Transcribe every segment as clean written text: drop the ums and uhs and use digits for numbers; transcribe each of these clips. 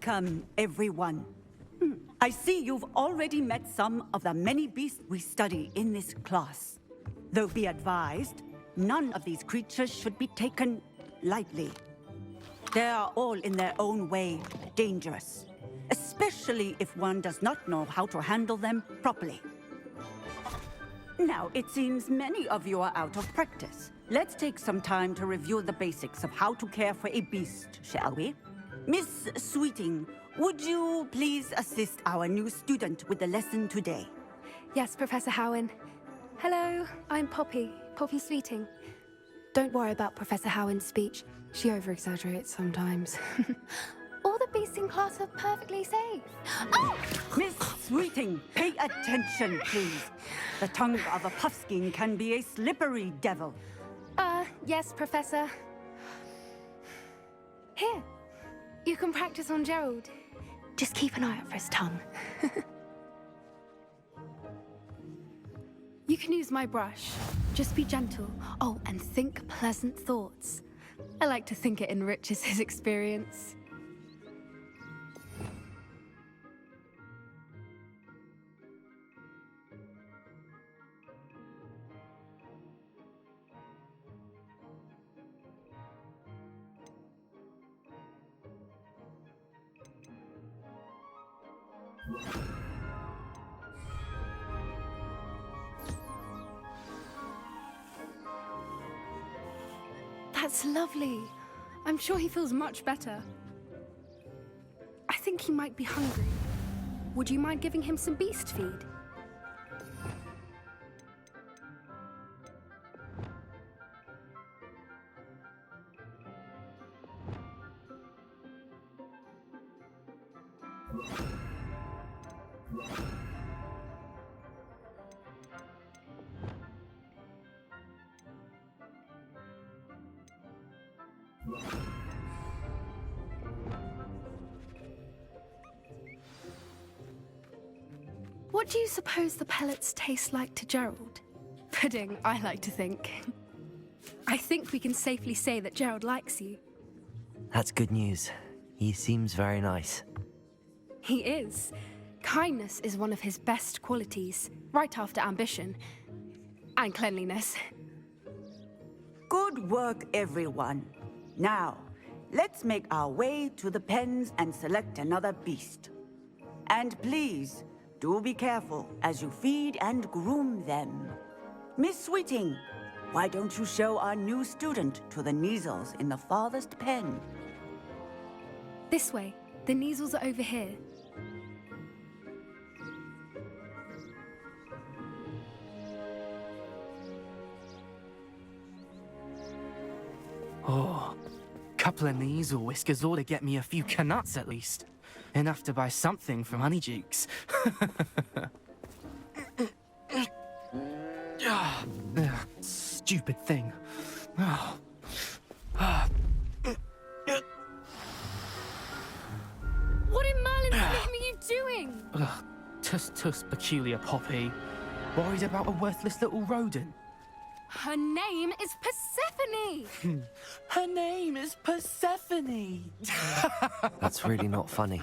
Welcome, everyone. I see you've already met some of the many beasts we study in this class. Though be advised, none of these creatures should be taken lightly. They are all in their own way dangerous, especially if one does not know how to handle them properly. Now, it seems many of you are out of practice. Let's take some time to review the basics of how to care for a beast, shall we? Miss Sweeting, would you please assist our new student with the lesson today? Yes, Professor Howen. Hello, I'm Poppy Sweeting. Don't worry about Professor Howen's speech. She over-exaggerates sometimes. All the beasts in class are perfectly safe. Oh! Miss Sweeting, pay attention, please. The tongue of a puffskein can be a slippery devil. Yes, Professor. Here, you can practice on Gerald. Just keep an eye out for his tongue. You can use my brush. Just be gentle. Oh, and think pleasant thoughts. I like to think it enriches his experience. That's lovely. I'm sure he feels much better. I think he might be hungry. Would you mind giving him some beast feed? What do you suppose the pellets taste like to Gerald? Pudding, I like to think. I think we can safely say that Gerald likes you. That's good news. He seems very nice. He is. Kindness is one of his best qualities, right after ambition. And cleanliness. Good work, everyone. Now, let's make our way to the pens and select another beast. And please, do be careful as you feed and groom them. Miss Sweeting, why don't you show our new student to the Neasels in the farthest pen? This way. The Neasels are over here. Oh, couple of Neasel whiskers ought to get me a few canuts at least. Enough to buy something from Honeydukes. Stupid thing. What in Merlin's name are you doing? Tuss, peculiar Poppy. Worried about a worthless little rodent. Her name is Persephone! Her name is Persephone! That's really not funny.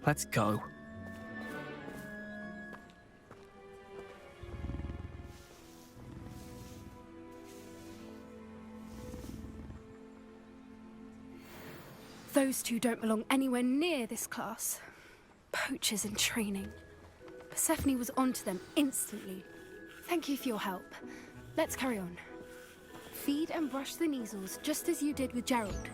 Let's go. Those two don't belong anywhere near this class. Poachers in training. Persephone was onto them instantly. Thank you for your help. Let's carry on. Feed and brush the Neasels just as you did with Gerald.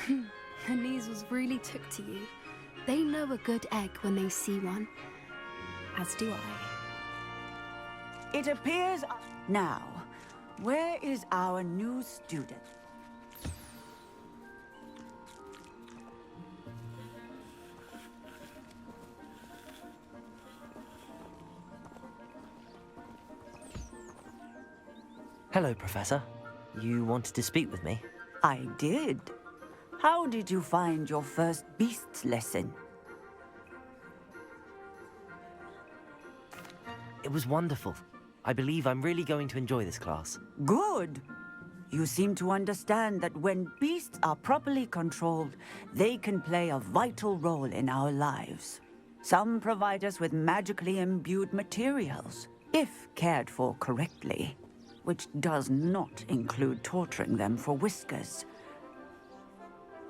The Neasels really took to you. They know a good egg when they see one. As do I. It appears... Now, where is our new student? Hello, Professor. You wanted to speak with me? I did. How did you find your first beasts lesson? It was wonderful. I believe I'm really going to enjoy this class. Good. You seem to understand that when beasts are properly controlled, they can play a vital role in our lives. Some provide us with magically imbued materials, if cared for correctly, which does not include torturing them for whiskers.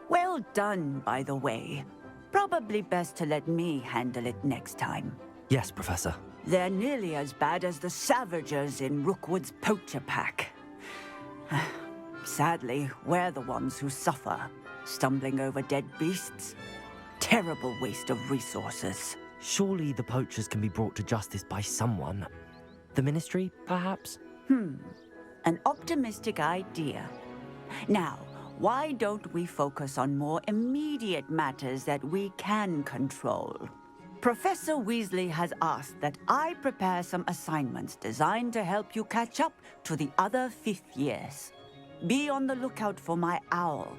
Well done, by the way. Probably best to let me handle it next time. Yes, Professor. They're nearly as bad as the Savagers in Rookwood's poacher pack. Sadly, we're the ones who suffer, stumbling over dead beasts. Terrible waste of resources. Surely the poachers can be brought to justice by someone. The Ministry, perhaps? An optimistic idea. Now, why don't we focus on more immediate matters that we can control? Professor Weasley has asked that I prepare some assignments designed to help you catch up to the other fifth years. Be on the lookout for my owl.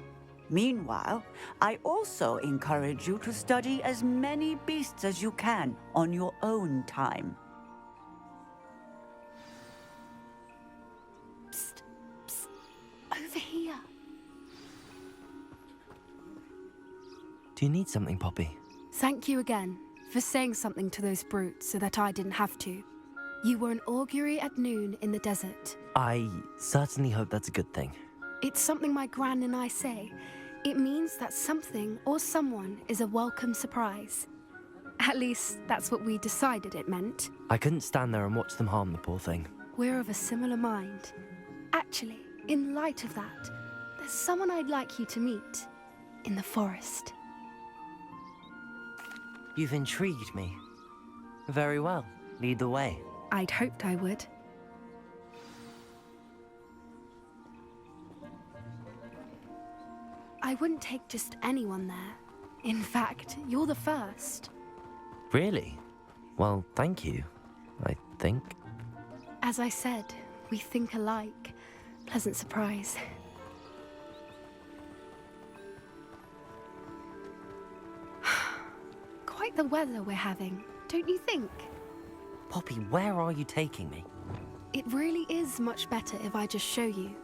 Meanwhile, I also encourage you to study as many beasts as you can on your own time. Psst, psst, over here. Do you need something, Poppy? Thank you again for saying something to those brutes so that I didn't have to. You were an augury at noon in the desert. I certainly hope that's a good thing. It's something my gran and I say. It means that something or someone is a welcome surprise. At least, that's what we decided it meant. I couldn't stand there and watch them harm the poor thing. We're of a similar mind. Actually, in light of that, there's someone I'd like you to meet. In the forest. You've intrigued me. Very well. Lead the way. I'd hoped I would. I wouldn't take just anyone there. In fact, you're the first. Really? Well, thank you, I think. As I said, we think alike. Pleasant surprise. Quite the weather we're having, don't you think? Poppy, where are you taking me? It really is much better if I just show you.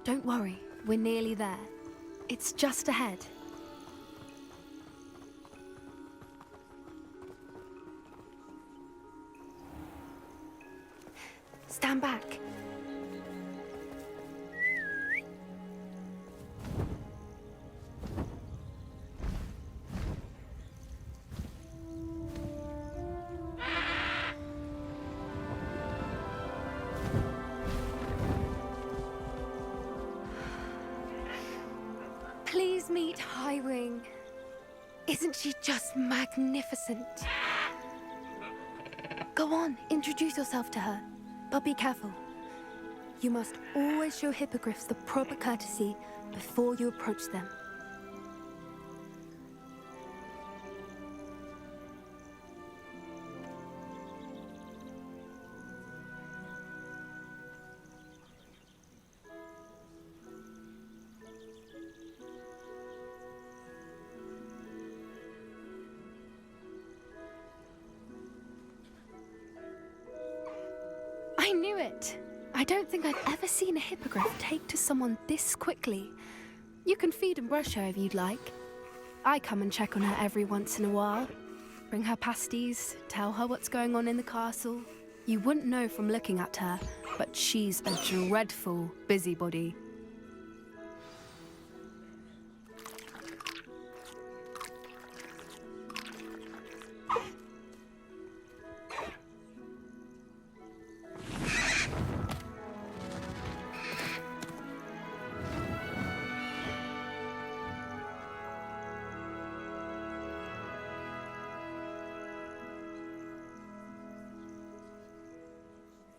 Don't worry, we're nearly there. It's just ahead. Stand back. Please meet Highwing. Isn't she just magnificent? Go on, introduce yourself to her. But be careful. You must always show hippogriffs the proper courtesy before you approach them. I knew it! I don't think I've ever seen a hippogriff take to someone this quickly. You can feed and brush her if you'd like. I come and check on her every once in a while. Bring her pasties, tell her what's going on in the castle. You wouldn't know from looking at her, but she's a dreadful busybody.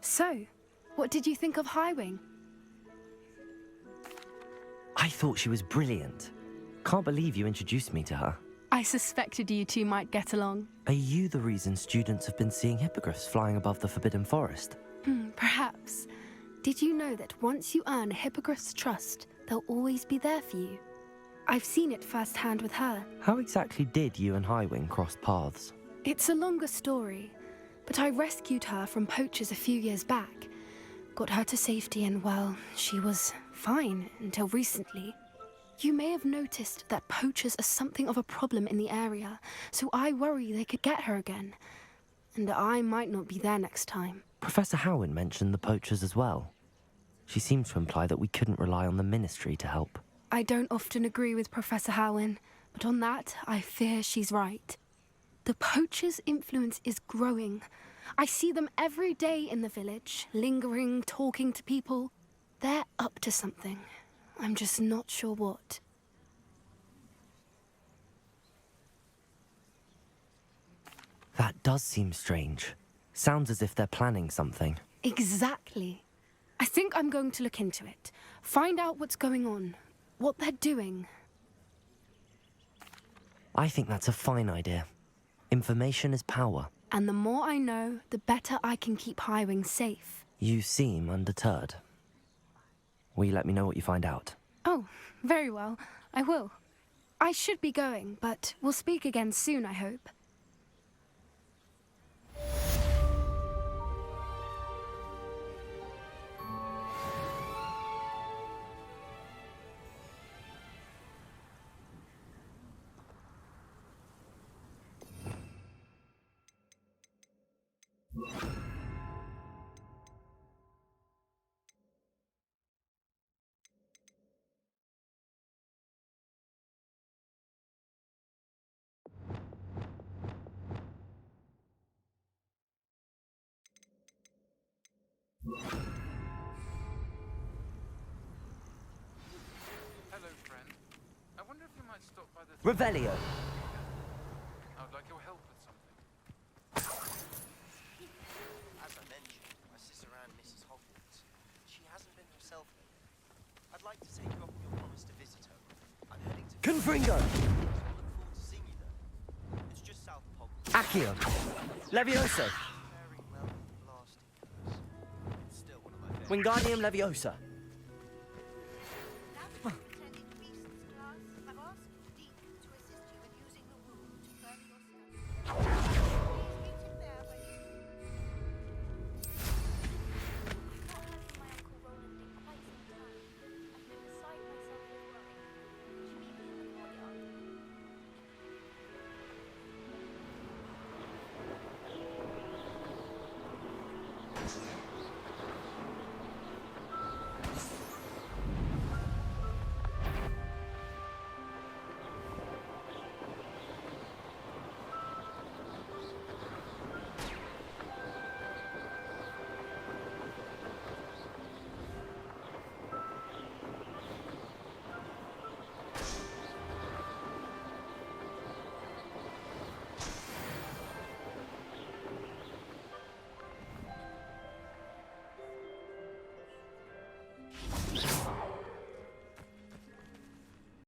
So, what did you think of Highwing? I thought she was brilliant. Can't believe you introduced me to her. I suspected you two might get along. Are you the reason students have been seeing hippogriffs flying above the Forbidden Forest? Perhaps. Did you know that once you earn Hippogriff's trust, they'll always be there for you? I've seen it firsthand with her. How exactly did you and Highwing cross paths? It's a longer story, but I rescued her from poachers a few years back. Got her to safety and, well, she was fine until recently. You may have noticed that poachers are something of a problem in the area, so I worry they could get her again. And I might not be there next time. Professor Howin mentioned the poachers as well. She seemed to imply that we couldn't rely on the Ministry to help. I don't often agree with Professor Howin, but on that, I fear she's right. The poachers' influence is growing. I see them every day in the village, lingering, talking to people. They're up to something. I'm just not sure what. That does seem strange. Sounds as if they're planning something. Exactly. I think I'm going to look into it. Find out what's going on. What they're doing. I think that's a fine idea. Information is power. And the more I know, the better I can keep Highwing safe. You seem undeterred. Will you let me know what you find out? Oh, very well. I will. I should be going, but we'll speak again soon, I hope. Hello, friend. I wonder if you might stop by the... Revelio! I would like your help with something. As I mentioned, my sister Anne misses Hogwarts. She hasn't been herself lately. I'd like to take you up on your promise to visit her. I'm heading to... Confringo! I look forward to seeing you there. It's just south of Hogwarts. Accio! Leviosa! Very well lasting curse. It's still one of my favorites. Wingardium Leviosa!